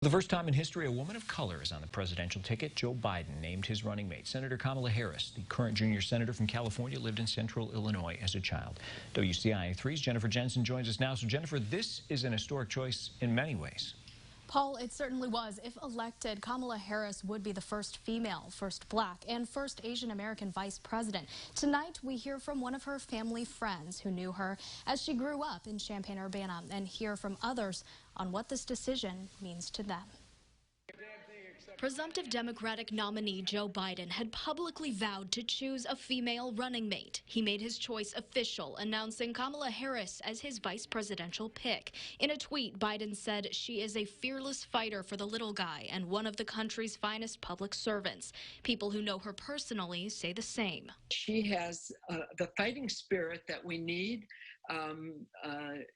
For the first time in history, a woman of color is on the presidential ticket. Joe Biden named his running mate. Senator Kamala Harris, the current junior senator from California, lived in central Illinois as a child. WCIA 3's Jennifer Jensen joins us now. So, Jennifer, this is an historic choice in many ways. Paul, it certainly was. If elected, Kamala Harris would be the first female, first black, and first Asian American vice president. Tonight, we hear from one of her family friends who knew her as she grew up in Champaign-Urbana, and hear from others on what this decision means to them. Presumptive Democratic nominee Joe Biden had publicly vowed to choose a female running mate. He made his choice official, announcing Kamala Harris as his vice presidential pick. In a tweet, Biden said she is a fearless fighter for the little guy and one of the country's finest public servants. People who know her personally say the same. She has the fighting spirit that we need.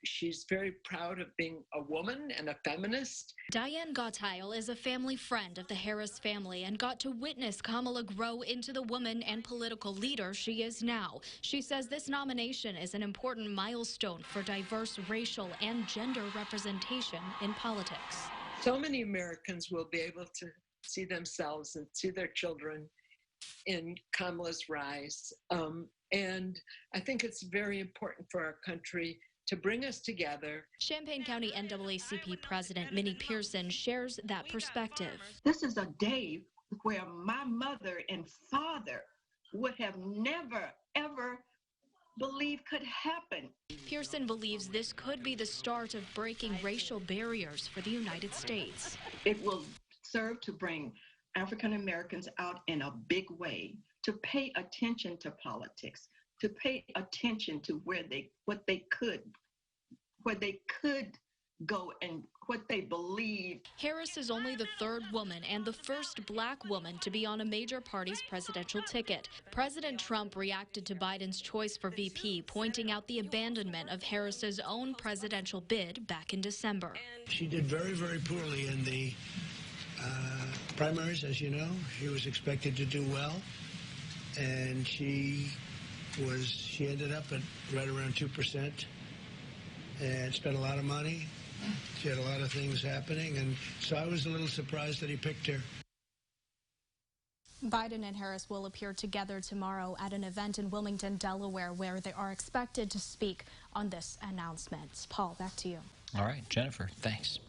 She's very proud of being a woman and a feminist. Diane Gottheil is a family friend of the Harris family and got to witness Kamala grow into the woman and political leader she is now. She says this nomination is an important milestone for diverse racial and gender representation in politics. So many Americans will be able to see themselves and see their children in Kamala's rise. And I think it's very important for our country to bring us together. Champaign County NAACP President Minnie Pearson shares that perspective. This is a day where my mother and father would have never, ever believed could happen. Pearson believes this could be the start of breaking racial barriers for the United States. It will serve to bring African Americans out in a big way, to pay attention to politics, to pay attention to where they could go and what they believe. Harris is only the third woman and the first black woman to be on a major party's presidential ticket. President Trump reacted to Biden's choice for VP, pointing out the abandonment of Harris's own presidential bid back in December. She did very, very poorly in the primaries, as you know. She was expected to do well, and she ended up at right around 2% and spent a lot of money. She had a lot of things happening, and so I was a little surprised that he picked her. Biden and Harris will appear together tomorrow at an event in Wilmington, Delaware, where they are expected to speak on this announcement. Paul, back to you. All right, Jennifer, thanks.